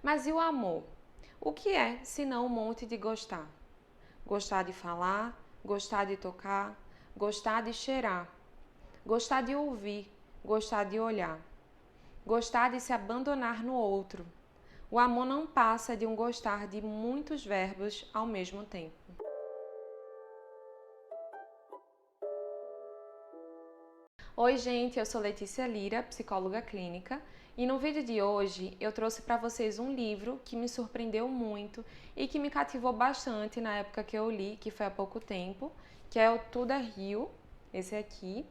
Mas e o amor? O que é, senão um monte de gostar? Gostar de falar, gostar de tocar, gostar de cheirar, gostar de ouvir, gostar de olhar, gostar de se abandonar no outro. O amor não passa de um gostar de muitos verbos ao mesmo tempo. Oi, gente, eu sou Letícia Lira, psicóloga clínica, e no vídeo de hoje eu trouxe para vocês um livro que me surpreendeu muito e que me cativou bastante na época que eu li, que foi há pouco tempo, que é o Tudo é Rio, esse aqui.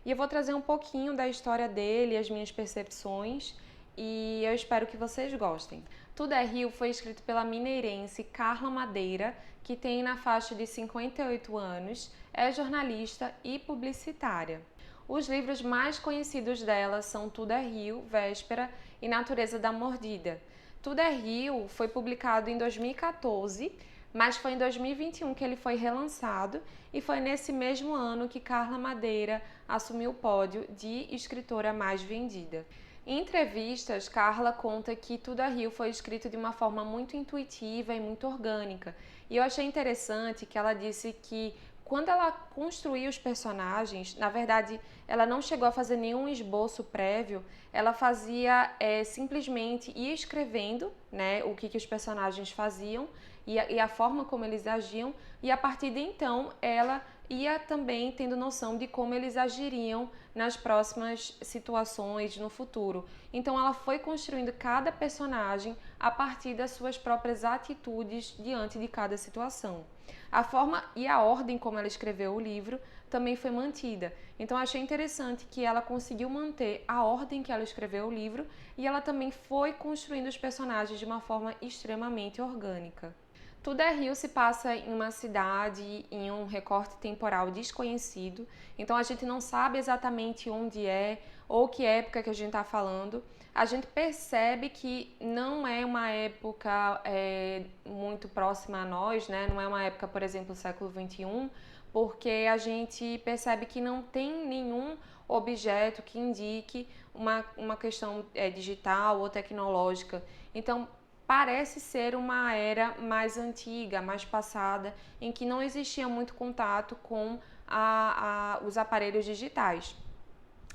E eu vou trazer um pouquinho da história dele, as minhas percepções, e eu espero que vocês gostem. Tudo é Rio foi escrito pela mineirense Carla Madeira, que tem na faixa de 58 anos, é jornalista e publicitária. Os livros mais conhecidos dela são Tudo é Rio, Véspera e Natureza da Mordida. Tudo é Rio foi publicado em 2014, mas foi em 2021 que ele foi relançado e foi nesse mesmo ano que Carla Madeira assumiu o pódio de escritora mais vendida. Em entrevistas, Carla conta que Tudo é Rio foi escrito de uma forma muito intuitiva e muito orgânica. E eu achei interessante que ela disse que quando ela construiu os personagens, na verdade, ela não chegou a fazer nenhum esboço prévio, ela fazia simplesmente ia escrevendo, né, o que os personagens faziam e a forma como eles agiam, e a partir de então ela ia também tendo noção de como eles agiriam nas próximas situações no futuro. Então ela foi construindo cada personagem a partir das suas próprias atitudes diante de cada situação. A forma e a ordem como ela escreveu o livro também foi mantida. Então achei interessante que ela conseguiu manter a ordem que ela escreveu o livro e ela também foi construindo os personagens de uma forma extremamente orgânica. Tudo é Rio se passa em uma cidade, em um recorte temporal desconhecido, então a gente não sabe exatamente onde é ou que época que a gente está falando. A gente percebe que não é uma época muito próxima a nós, né? Não é uma época, por exemplo, século XXI, porque a gente percebe que não tem nenhum objeto que indique uma questão digital ou tecnológica. Então, parece ser uma era mais antiga, mais passada, em que não existia muito contato com os aparelhos digitais.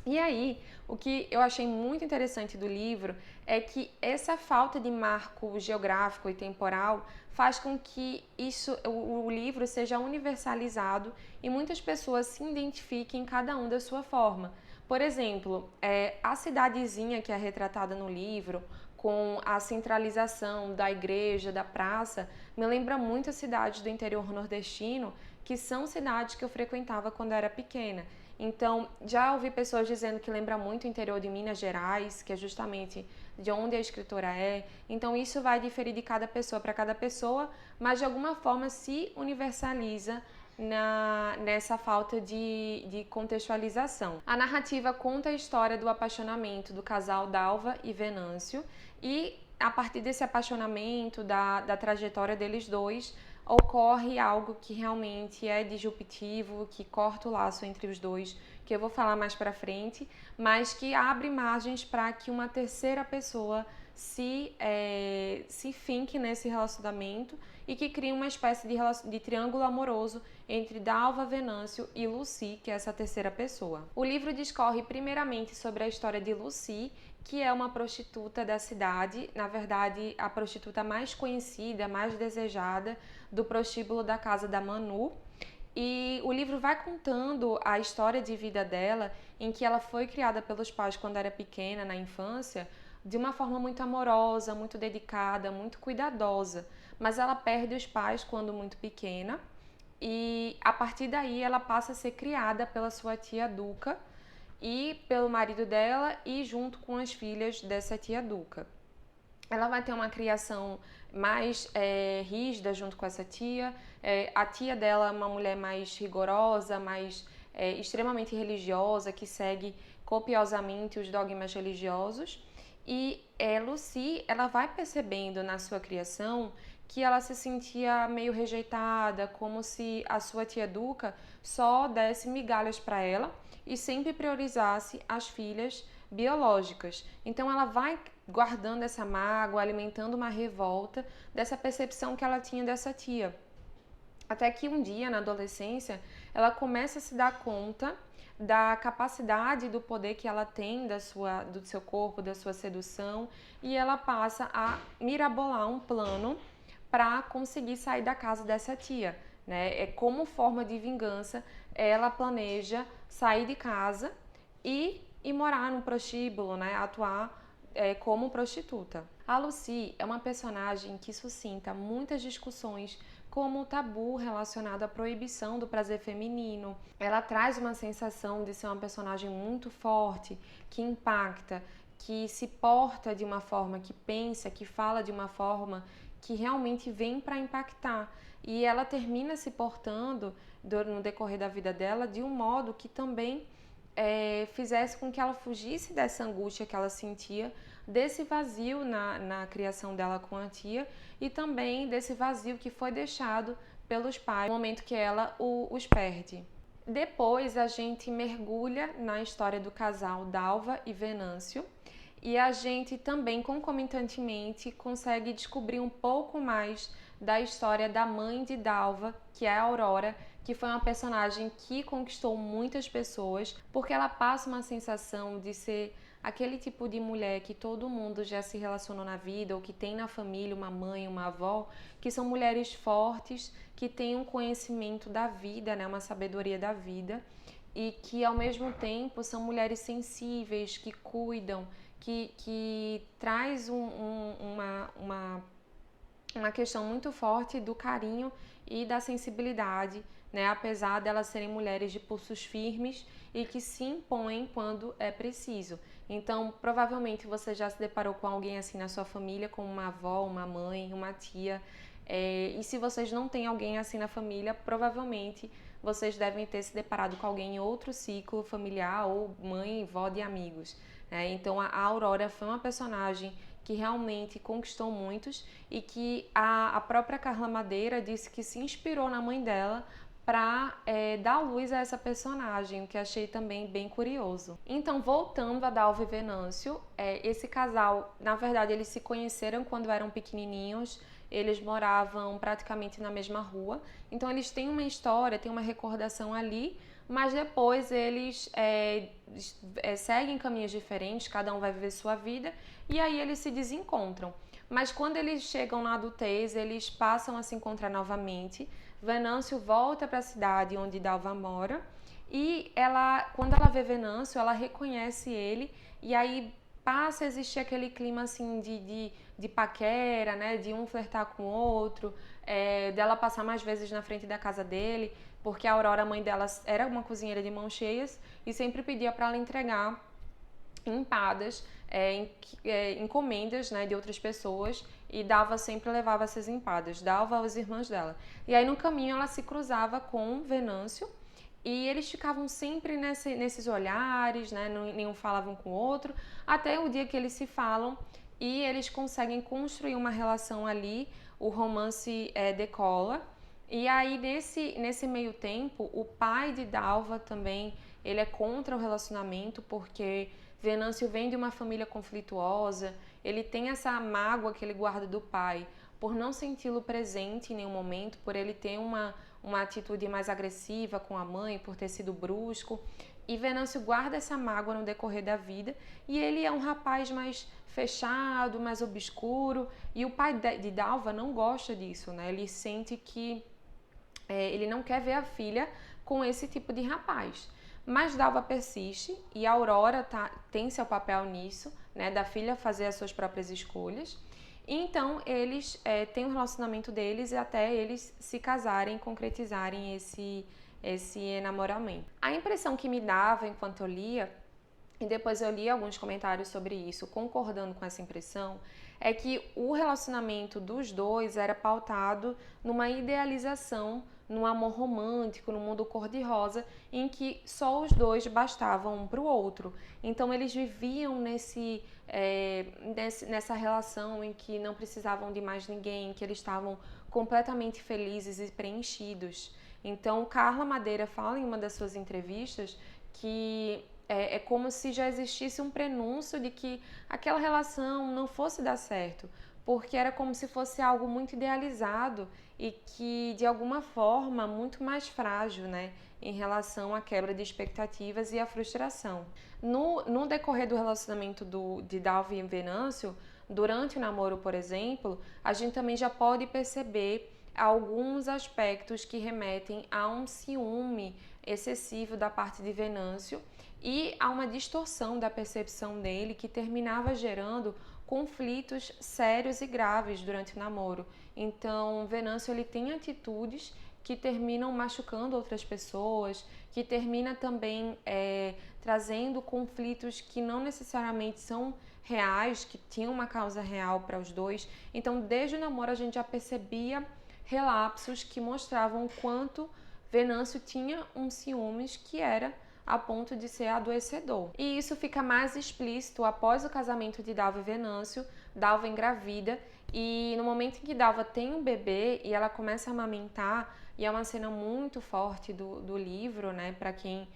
E aí, o que eu achei muito interessante do livro é que essa falta de marco geográfico e temporal faz com que o livro seja universalizado e muitas pessoas se identifiquem cada um da sua forma. Por exemplo, a cidadezinha que é retratada no livro, com a centralização da igreja, da praça, me lembra muito as cidades do interior nordestino, que são cidades que eu frequentava quando era pequena. Então, já ouvi pessoas dizendo que lembra muito o interior de Minas Gerais, que é justamente de onde a escritora é. Então, isso vai diferir de cada pessoa para cada pessoa, mas de alguma forma se universaliza nessa falta de contextualização. A narrativa conta a história do apaixonamento do casal Dalva e Venâncio e a partir desse apaixonamento, da trajetória deles dois, ocorre algo que realmente é disruptivo, que corta o laço entre os dois, que eu vou falar mais pra frente, mas que abre margens para que uma terceira pessoa se finque nesse relacionamento e que crie uma espécie de triângulo amoroso entre Dalva, Venâncio e Lucy, que é essa terceira pessoa. O livro discorre primeiramente sobre a história de Lucy, que é uma prostituta da cidade, na verdade a prostituta mais conhecida, mais desejada do prostíbulo da casa da Manu. E o livro vai contando a história de vida dela, em que ela foi criada pelos pais quando era pequena, na infância, de uma forma muito amorosa, muito dedicada, muito cuidadosa. Mas ela perde os pais quando muito pequena e a partir daí ela passa a ser criada pela sua tia Duca e pelo marido dela e junto com as filhas dessa tia Duca. Ela vai ter uma criação mais rígida junto com essa tia. A tia dela é uma mulher mais rigorosa, mais extremamente religiosa, que segue copiosamente os dogmas religiosos. E Lucy, ela vai percebendo na sua criação que ela se sentia meio rejeitada, como se a sua tia Duca só desse migalhas para ela e sempre priorizasse as filhas biológicas. Então ela vai guardando essa mágoa, alimentando uma revolta dessa percepção que ela tinha dessa tia. Até que um dia, na adolescência, ela começa a se dar conta da capacidade, do poder que ela tem do seu corpo, da sua sedução, e ela passa a mirabolar um plano para conseguir sair da casa dessa tia, né? Como forma de vingança, ela planeja sair de casa e morar no prostíbulo, né? Atuar como prostituta. A Lucy é uma personagem que suscita muitas discussões, como o tabu relacionado à proibição do prazer feminino. Ela traz uma sensação de ser uma personagem muito forte, que impacta, que se porta de uma forma, que pensa, que fala de uma forma que realmente vem para impactar. E ela termina se portando no decorrer da vida dela de um modo que também fizesse com que ela fugisse dessa angústia que ela sentia, desse vazio na criação dela com a tia e também desse vazio que foi deixado pelos pais no momento que ela os perde. Depois a gente mergulha na história do casal Dalva e Venâncio e a gente também concomitantemente consegue descobrir um pouco mais da história da mãe de Dalva, que é a Aurora, que foi uma personagem que conquistou muitas pessoas, porque ela passa uma sensação de ser aquele tipo de mulher que todo mundo já se relacionou na vida ou que tem na família uma mãe, uma avó, que são mulheres fortes, que têm um conhecimento da vida, né, uma sabedoria da vida e que ao mesmo tempo são mulheres sensíveis, que cuidam, que traz uma questão muito forte do carinho e da sensibilidade, né? Apesar delas serem mulheres de pulsos firmes e que se impõem quando é preciso. Então, provavelmente você já se deparou com alguém assim na sua família, como uma avó, uma mãe, uma tia. E se vocês não têm alguém assim na família, provavelmente vocês devem ter se deparado com alguém em outro ciclo familiar ou mãe, vó de amigos. Então, a Aurora foi uma personagem que realmente conquistou muitos e que a própria Carla Madeira disse que se inspirou na mãe dela para dar luz a essa personagem, o que achei também bem curioso. Então, voltando a Dalva e Venâncio, esse casal, na verdade, eles se conheceram quando eram pequenininhos, eles moravam praticamente na mesma rua, então eles têm uma história, têm uma recordação ali, mas depois eles seguem caminhos diferentes, cada um vai viver sua vida, e aí eles se desencontram. Mas quando eles chegam na adultez, eles passam a se encontrar novamente. Venâncio volta para a cidade onde Dalva mora e quando ela vê Venâncio, ela reconhece ele e aí passa a existir aquele clima assim de paquera, né? De um flertar com o outro, dela passar mais vezes na frente da casa dele, porque a Aurora, a mãe dela, era uma cozinheira de mãos cheias e sempre pedia para ela entregar empadas, encomendas, né, de outras pessoas, e Dalva sempre levava essas empadas, Dalva aos irmãos dela. E aí no caminho ela se cruzava com Venâncio e eles ficavam sempre nesses olhares, né, nenhum falavam com o outro, até o dia que eles se falam e eles conseguem construir uma relação ali, o romance decola. E aí nesse meio tempo, o pai de Dalva também, ele é contra o relacionamento porque Venâncio vem de uma família conflituosa, ele tem essa mágoa que ele guarda do pai por não senti-lo presente em nenhum momento, por ele ter uma atitude mais agressiva com a mãe, por ter sido brusco. E Venâncio guarda essa mágoa no decorrer da vida e ele é um rapaz mais fechado, mais obscuro, e o pai de Dalva não gosta disso, né? Ele sente que ele não quer ver a filha com esse tipo de rapaz. Mas Dalva persiste e a Aurora tem seu papel nisso, né, da filha fazer as suas próprias escolhas. E então eles têm um relacionamento deles e até eles se casarem, concretizarem esse enamoramento. A impressão que me dava enquanto eu lia, e depois eu li alguns comentários sobre isso, concordando com essa impressão, é que o relacionamento dos dois era pautado numa idealização, num amor romântico, no mundo cor-de-rosa, em que só os dois bastavam um para o outro. Então eles viviam nessa relação em que não precisavam de mais ninguém, que eles estavam completamente felizes e preenchidos. Então Carla Madeira fala em uma das suas entrevistas que é como se já existisse um prenúncio de que aquela relação não fosse dar certo, porque era como se fosse algo muito idealizado e que, de alguma forma, muito mais frágil, né, em relação à quebra de expectativas e à frustração. No decorrer do relacionamento de Dalva e Venâncio, durante o namoro, por exemplo, a gente também já pode perceber alguns aspectos que remetem a um ciúme excessivo da parte de Venâncio e a uma distorção da percepção dele que terminava gerando conflitos sérios e graves durante o namoro. Então, Venâncio ele tem atitudes que terminam machucando outras pessoas, que termina também trazendo conflitos que não necessariamente são reais, que tinham uma causa real para os dois. Então, desde o namoro a gente já percebia relapsos que mostravam o quanto Venâncio tinha um ciúmes que era a ponto de ser adoecedor. E isso fica mais explícito após o casamento de Dalva e Venâncio. Dalva engravida e no momento em que Dalva tem um bebê e ela começa a amamentar, e é uma cena muito forte do livro, né, para quem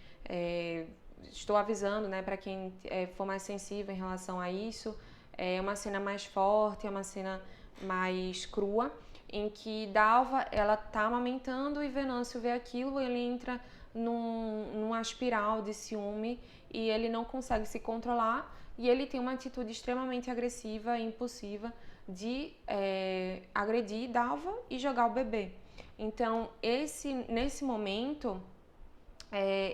estou avisando, né, para quem for mais sensível em relação a isso, é uma cena mais forte, é uma cena mais crua, em que Dalva ela tá amamentando e Venâncio vê aquilo, ele entra numa espiral de ciúme e ele não consegue se controlar e ele tem uma atitude extremamente agressiva e impulsiva de agredir Dalva e jogar o bebê. Então, nesse momento,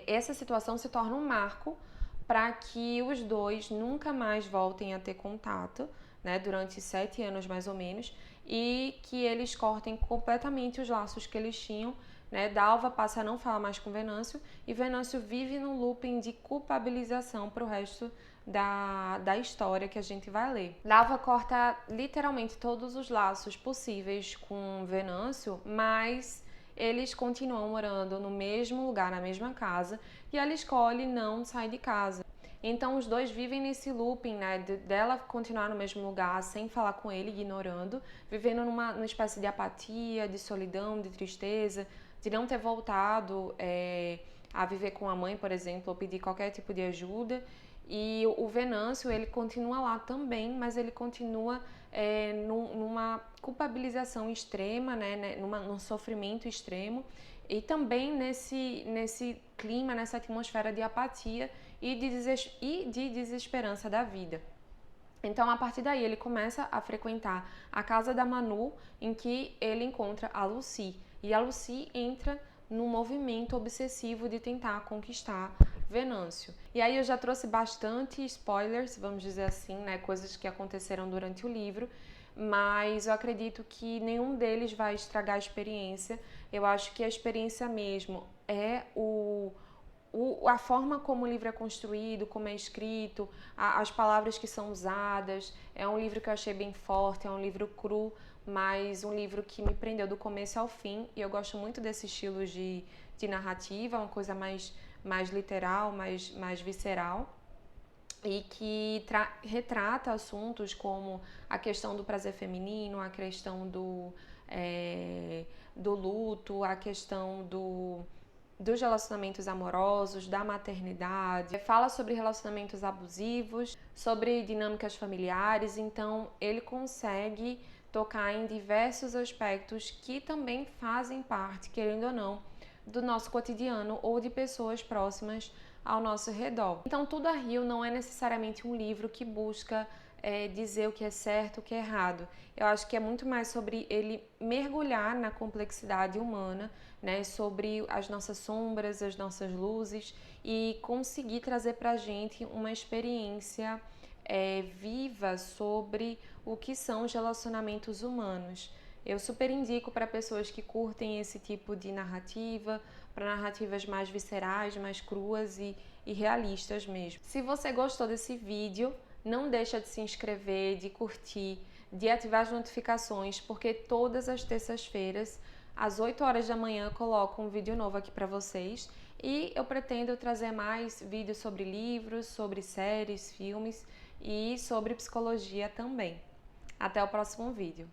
essa situação se torna um marco para que os dois nunca mais voltem a ter contato, né, durante 7 anos mais ou menos, e que eles cortem completamente os laços que eles tinham, né? Dalva passa a não falar mais com Venâncio e Venâncio vive num looping de culpabilização para o resto da história que a gente vai ler. Dalva corta literalmente todos os laços possíveis com Venâncio, mas eles continuam morando no mesmo lugar, na mesma casa, e ela escolhe não sair de casa. Então os dois vivem nesse looping, né, dela continuar no mesmo lugar, sem falar com ele, ignorando, vivendo numa espécie de apatia, de solidão, de tristeza, de não ter voltado a viver com a mãe, por exemplo, ou pedir qualquer tipo de ajuda. E o Venâncio, ele continua lá também, mas ele continua numa culpabilização extrema, né, num sofrimento extremo, e também nesse clima, nessa atmosfera de apatia e de desesperança da vida. Então, a partir daí, ele começa a frequentar a casa da Manu, em que ele encontra a Lucy. E a Lucy entra num movimento obsessivo de tentar conquistar Venâncio. E aí eu já trouxe bastante spoilers, vamos dizer assim, né, coisas que aconteceram durante o livro, mas eu acredito que nenhum deles vai estragar a experiência. Eu acho que a experiência mesmo é a forma como o livro é construído, como é escrito, as palavras que são usadas. É um livro que eu achei bem forte, é um livro cru, mas um livro que me prendeu do começo ao fim. E eu gosto muito desse estilo de narrativa, uma coisa mais literal, mais visceral. E que retrata assuntos como a questão do prazer feminino, a questão do luto, a questão dos relacionamentos amorosos, da maternidade, fala sobre relacionamentos abusivos, sobre dinâmicas familiares, então ele consegue tocar em diversos aspectos que também fazem parte, querendo ou não, do nosso cotidiano ou de pessoas próximas ao nosso redor. Então, Tudo a Rio não é necessariamente um livro que busca dizer o que é certo, o que é errado. Eu acho que é muito mais sobre ele mergulhar na complexidade humana, né, sobre as nossas sombras, as nossas luzes e conseguir trazer para a gente uma experiência viva sobre o que são os relacionamentos humanos. Eu super indico para pessoas que curtem esse tipo de narrativa, para narrativas mais viscerais, mais cruas e realistas mesmo. Se você gostou desse vídeo, não deixa de se inscrever, de curtir, de ativar as notificações, porque todas as terças-feiras, às 8 horas da manhã, eu coloco um vídeo novo aqui para vocês. E eu pretendo trazer mais vídeos sobre livros, sobre séries, filmes e sobre psicologia também. Até o próximo vídeo.